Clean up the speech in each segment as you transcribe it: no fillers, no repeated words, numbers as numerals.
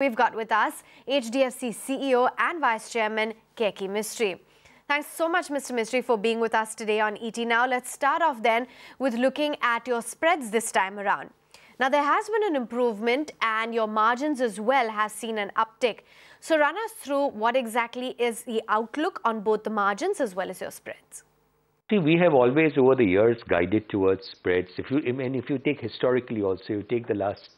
We've got with us HDFC CEO and Vice Chairman Keki Mistry. Thanks so much, Mr. Mistry, for being with us today on ET. Now, let's start off then with looking at your spreads this time around. Now, there has been an improvement and your margins as well have seen an uptick. So run us through what exactly is the outlook on both the margins as well as your spreads. See, we have always over the years guided towards spreads. If you take historically also, you take the last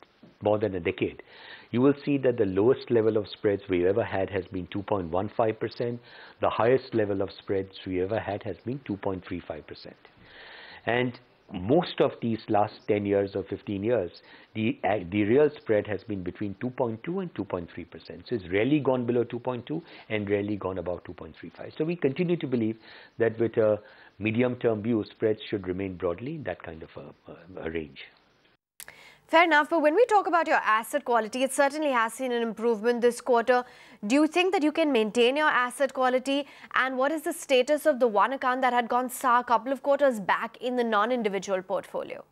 more than a decade, you will see that the lowest level of spreads we ever had has been 2.15%. The highest level of spreads we ever had has been 2.35%. And most of these last 10 years or 15 years, the real spread has been between 2.2 and 2.3%. So it's rarely gone below 2.2 and rarely gone above 2.35. So we continue to believe that with a medium-term view, spreads should remain broadly in that kind of a range. Fair enough, but when we talk about your asset quality, it certainly has seen an improvement this quarter. Do you think that you can maintain your asset quality? And what is the status of the one account that had gone sour a couple of quarters back in the non-individual portfolio?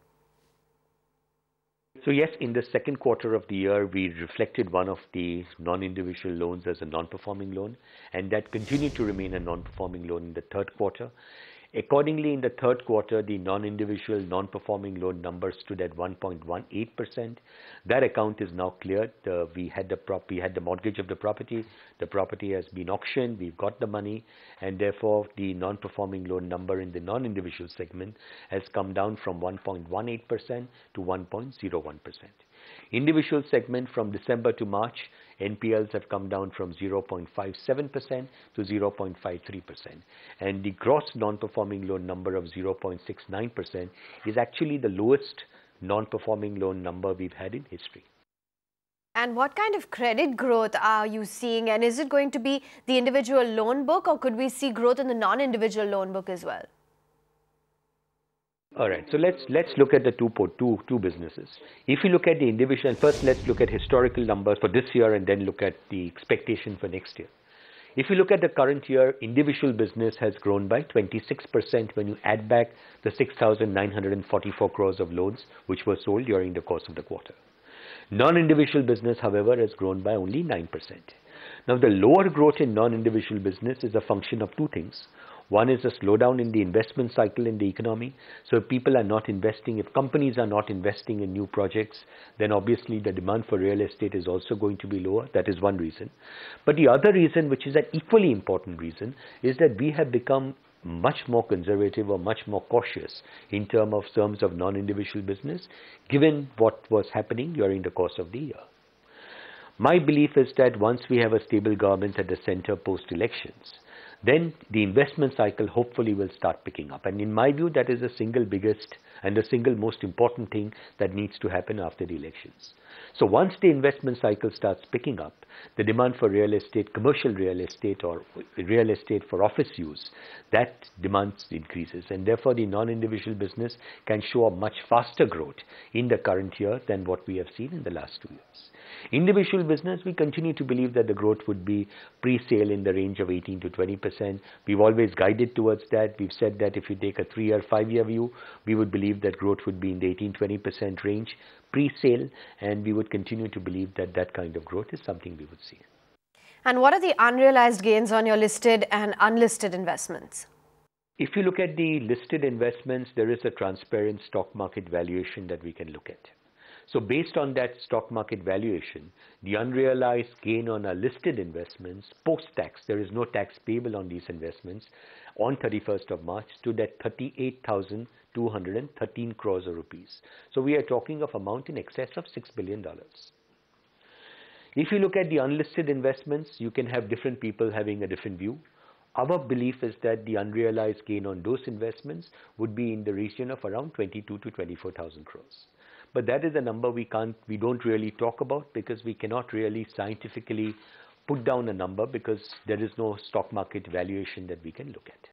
So yes, in the second quarter of the year, we reflected one of the non-individual loans as a non-performing loan, and that continued to remain a non-performing loan in the third quarter. Accordingly, in the third quarter, the non-individual non-performing loan number stood at 1.18%. That account is now cleared. We had the mortgage of the property. The property has been auctioned. We've got the money, and therefore the non-performing loan number in the non-individual segment has come down from 1.18% to 1.01%. Individual segment from December to March, NPLs have come down from 0.57% to 0.53%. And the gross non-performing loan number of 0.69% is actually the lowest non-performing loan number we've had in history. And what kind of credit growth are you seeing? And is it going to be the individual loan book, or could we see growth in the non-individual loan book as well? All right, so let's look at the two businesses. If you look at the individual, first let's look at historical numbers for this year and then look at the expectation for next year. If you look at the current year, individual business has grown by 26% when you add back the 6,944 crores of loans which were sold during the course of the quarter. Non-individual business, however, has grown by only 9%. Now, the lower growth in non-individual business is a function of two things. One is a slowdown in the investment cycle in the economy. So if people are not investing, if companies are not investing in new projects, then obviously the demand for real estate is also going to be lower. That is one reason. But the other reason, which is an equally important reason, is that we have become much more conservative or much more cautious in terms of non-individual business, given what was happening during the course of the year. My belief is that once we have a stable government at the center post-elections, then the investment cycle hopefully will start picking up. And in my view, that is the single biggest and the single most important thing that needs to happen after the elections. So once the investment cycle starts picking up, the demand for real estate, commercial real estate or real estate for office use, that demand increases. And therefore, the non-individual business can show a much faster growth in the current year than what we have seen in the last 2 years. Individual business, we continue to believe that the growth would be pre-sale in the range of 18 to 20%. We've always guided towards that. We've said that if you take a 3-year, 5-year view, we would believe that growth would be in the 18-20% range pre-sale, and we would continue to believe that that kind of growth is something we would see. And what are the unrealized gains on your listed and unlisted investments? If you look at the listed investments, there is a transparent stock market valuation that we can look at. So based on that stock market valuation, the unrealized gain on our listed investments, post-tax, there is no tax payable on these investments, on 31st of March stood at 38,213 crores of rupees. So we are talking of amount in excess of $6 billion. If you look at the unlisted investments, you can have different people having a different view. Our belief is that the unrealized gain on those investments would be in the region of around 22 to 24,000 crores. But that is a number we don't really talk about, because we cannot really scientifically put down a number, because there is no stock market valuation that we can look at.